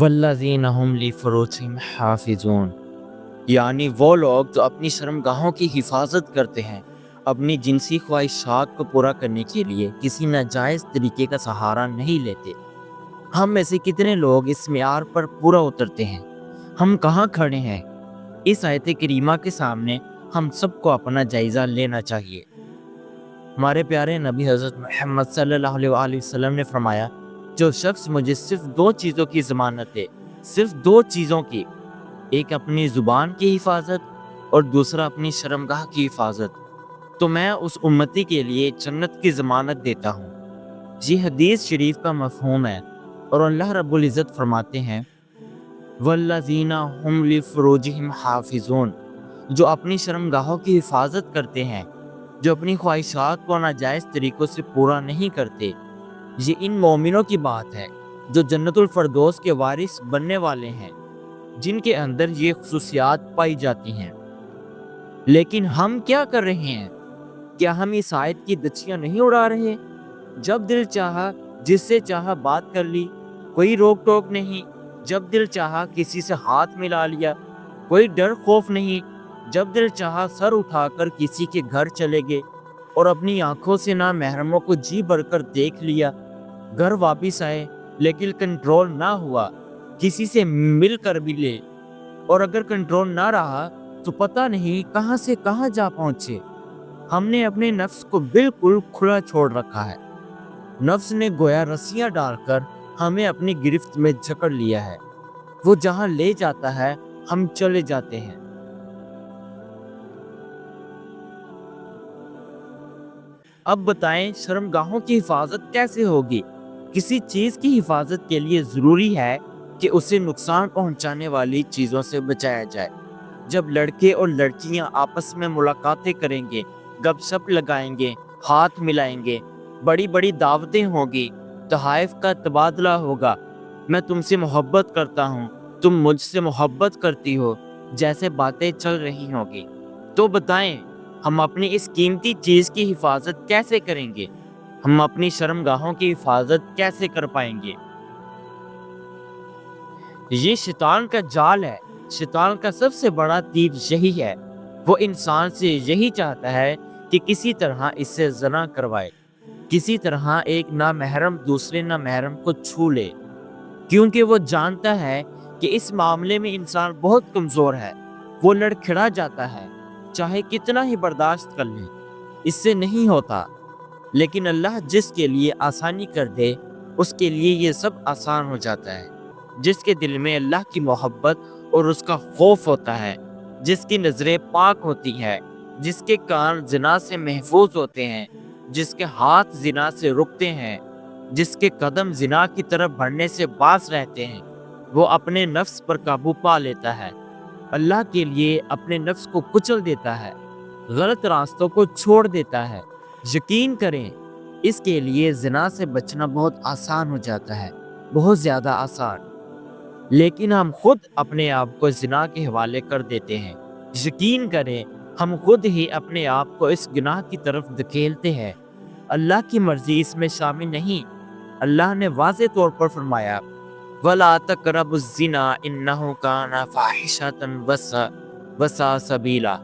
والذین هم لفروجہم حافظون، یعنی وہ لوگ جو اپنی شرمگاہوں کی حفاظت کرتے ہیں، اپنی جنسی خواہشات کو پورا کرنے کے لیے کسی ناجائز طریقے کا سہارا نہیں لیتے۔ ہم میں سے کتنے لوگ اس معیار پر پورا اترتے ہیں؟ ہم کہاں کھڑے ہیں؟ اس آیت کریمہ کے سامنے ہم سب کو اپنا جائزہ لینا چاہیے۔ ہمارے پیارے نبی حضرت محمد صلی اللہ علیہ وآلہ وسلم نے فرمایا، جو شخص مجھے صرف 2 چیزوں کی ضمانت دے، صرف 2 چیزوں کی، ایک اپنی زبان کی حفاظت اور دوسرا اپنی شرمگاہ کی حفاظت، تو میں اس امتی کے لیے جنت کی ضمانت دیتا ہوں۔ یہ حدیث شریف کا مفہوم ہے، اور اللہ رب العزت فرماتے ہیں والذین هم لفروجہم حافظون، جو اپنی شرمگاہوں کی حفاظت کرتے ہیں، جو اپنی خواہشات کو ناجائز طریقوں سے پورا نہیں کرتے۔ یہ ان مومنوں کی بات ہے جو جنت الفردوس کے وارث بننے والے ہیں، جن کے اندر یہ خصوصیات پائی جاتی ہیں۔ لیکن ہم کیا کر رہے ہیں؟ کیا ہم اس آیت کی دچیاں نہیں اڑا رہے؟ جب دل چاہا جس سے چاہا بات کر لی، کوئی روک ٹوک نہیں۔ جب دل چاہا کسی سے ہاتھ ملا لیا، کوئی ڈر خوف نہیں۔ جب دل چاہا سر اٹھا کر کسی کے گھر چلے گئے اور اپنی آنکھوں سے نامحرموں کو جی بھر کر دیکھ لیا۔ گھر واپس آئے لیکن کنٹرول نہ ہوا، کسی سے مل کر بھی لے، اور اگر کنٹرول نہ رہا تو پتہ نہیں کہاں سے کہاں جا پہنچے۔ ہم نے اپنے نفس کو بالکل کھلا چھوڑ رکھا ہے۔ نفس نے گویا رسیاں ڈال کر ہمیں اپنی گرفت میں جکڑ لیا ہے۔ وہ جہاں لے جاتا ہے ہم چلے جاتے ہیں۔ اب بتائیں شرمگاہوں کی حفاظت کیسے ہوگی؟ کسی چیز کی حفاظت کے لیے ضروری ہے کہ اسے نقصان پہنچانے والی چیزوں سے بچایا جائے۔ جب لڑکے اور لڑکیاں آپس میں ملاقاتیں کریں گے، گپ شپ لگائیں گے، ہاتھ ملائیں گے، بڑی بڑی دعوتیں ہوں گی، تحائف کا تبادلہ ہوگا، میں تم سے محبت کرتا ہوں، تم مجھ سے محبت کرتی ہو، جیسے باتیں چل رہی ہوں گی، تو بتائیں ہم اپنی اس قیمتی چیز کی حفاظت کیسے کریں گے؟ ہم اپنی شرمگاہوں کی حفاظت کیسے کر پائیں گے؟ یہ شیطان کا جال ہے۔ شیطان کا سب سے بڑا تیر یہی ہے۔ وہ انسان سے یہی چاہتا ہے کہ کسی طرح اس سے زنا کروائے، کسی طرح ایک نامحرم دوسرے نامحرم کو چھو لے، کیونکہ وہ جانتا ہے کہ اس معاملے میں انسان بہت کمزور ہے۔ وہ لڑکھڑا جاتا ہے، چاہے کتنا ہی برداشت کر لے، اس سے نہیں ہوتا۔ لیکن اللہ جس کے لیے آسانی کر دے، اس کے لیے یہ سب آسان ہو جاتا ہے۔ جس کے دل میں اللہ کی محبت اور اس کا خوف ہوتا ہے، جس کی نظریں پاک ہوتی ہیں، جس کے کان زنا سے محفوظ ہوتے ہیں، جس کے ہاتھ زنا سے رکتے ہیں، جس کے قدم زنا کی طرف بڑھنے سے باز رہتے ہیں، وہ اپنے نفس پر قابو پا لیتا ہے، اللہ کے لیے اپنے نفس کو کچل دیتا ہے، غلط راستوں کو چھوڑ دیتا ہے۔ یقین کریں اس کے لیے زنا سے بچنا بہت آسان ہو جاتا ہے، بہت زیادہ آسان۔ لیکن ہم خود اپنے آپ کو زنا کے حوالے کر دیتے ہیں۔ یقین کریں ہم خود ہی اپنے آپ کو اس گناہ کی طرف دھکیلتے ہیں۔ اللہ کی مرضی اس میں شامل نہیں۔ اللہ نے واضح طور پر فرمایا وَلَا تَقْرَبُوا الزِّنَا إِنَّهُ كَانَ فَاحِشَةً وَسَاءَ سَبِيلًا،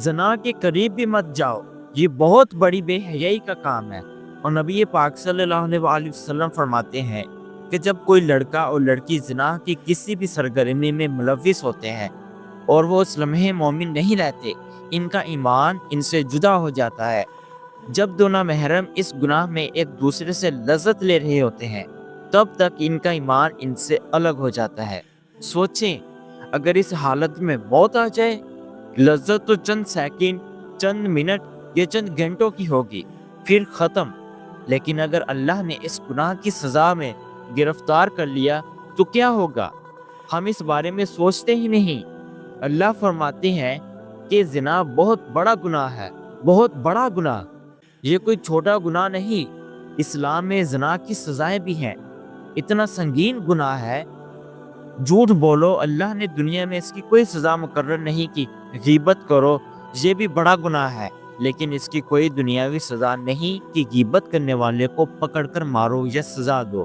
زنا کے قریب بھی مت جاؤ، یہ بہت بڑی بے حیائی کا کام ہے۔ اور نبی پاک صلی اللہ علیہ وآلہ وسلم فرماتے ہیں کہ جب کوئی لڑکا اور لڑکی زنا کی کسی بھی سرگرمی میں ملوث ہوتے ہیں اور وہ اس لمحے مومن نہیں رہتے، ان کا ایمان ان سے جدا ہو جاتا ہے۔ جب دو نامحرم اس گناہ میں ایک دوسرے سے لذت لے رہے ہوتے ہیں، تب تک ان کا ایمان ان سے الگ ہو جاتا ہے۔ سوچیں اگر اس حالت میں موت آ جائے، لذت تو چند سیکنڈ، چند منٹ یا چند گھنٹوں کی ہوگی، پھر ختم۔ لیکن اگر اللہ نے اس گناہ کی سزا میں گرفتار کر لیا تو کیا ہوگا؟ ہم اس بارے میں سوچتے ہی نہیں۔ اللہ فرماتے ہیں کہ زنا بہت بڑا گناہ ہے، بہت بڑا گناہ، یہ کوئی چھوٹا گناہ نہیں۔ اسلام میں زنا کی سزائیں بھی ہیں، اتنا سنگین گناہ ہے۔ جھوٹ بولو، اللہ نے دنیا میں اس کی کوئی سزا مقرر نہیں کی۔ غیبت کرو، یہ بھی بڑا گناہ ہے، لیکن اس کی کوئی دنیاوی سزا نہیں کہ غیبت کرنے والے کو پکڑ کر مارو یا سزا دو۔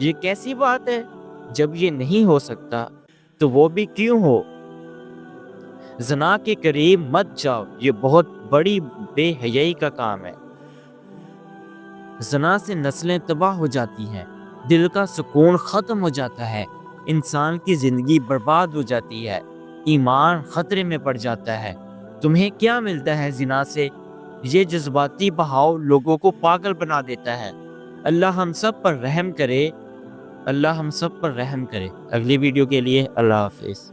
یہ کیسی بات ہے؟ جب یہ نہیں ہو سکتا تو وہ بھی کیوں ہو؟ زنا کے قریب مت جاؤ، یہ بہت بڑی بے حیائی کا کام ہے۔ زنا سے نسلیں تباہ ہو جاتی ہیں، دل کا سکون ختم ہو جاتا ہے، انسان کی زندگی برباد ہو جاتی ہے، ایمان خطرے میں پڑ جاتا ہے۔ تمہیں کیا ملتا ہے زنا سے؟ یہ جذباتی بہاؤ لوگوں کو پاگل بنا دیتا ہے۔ اللہ ہم سب پر رحم کرے، اللہ ہم سب پر رحم کرے۔ اگلی ویڈیو کے لیے اللہ حافظ۔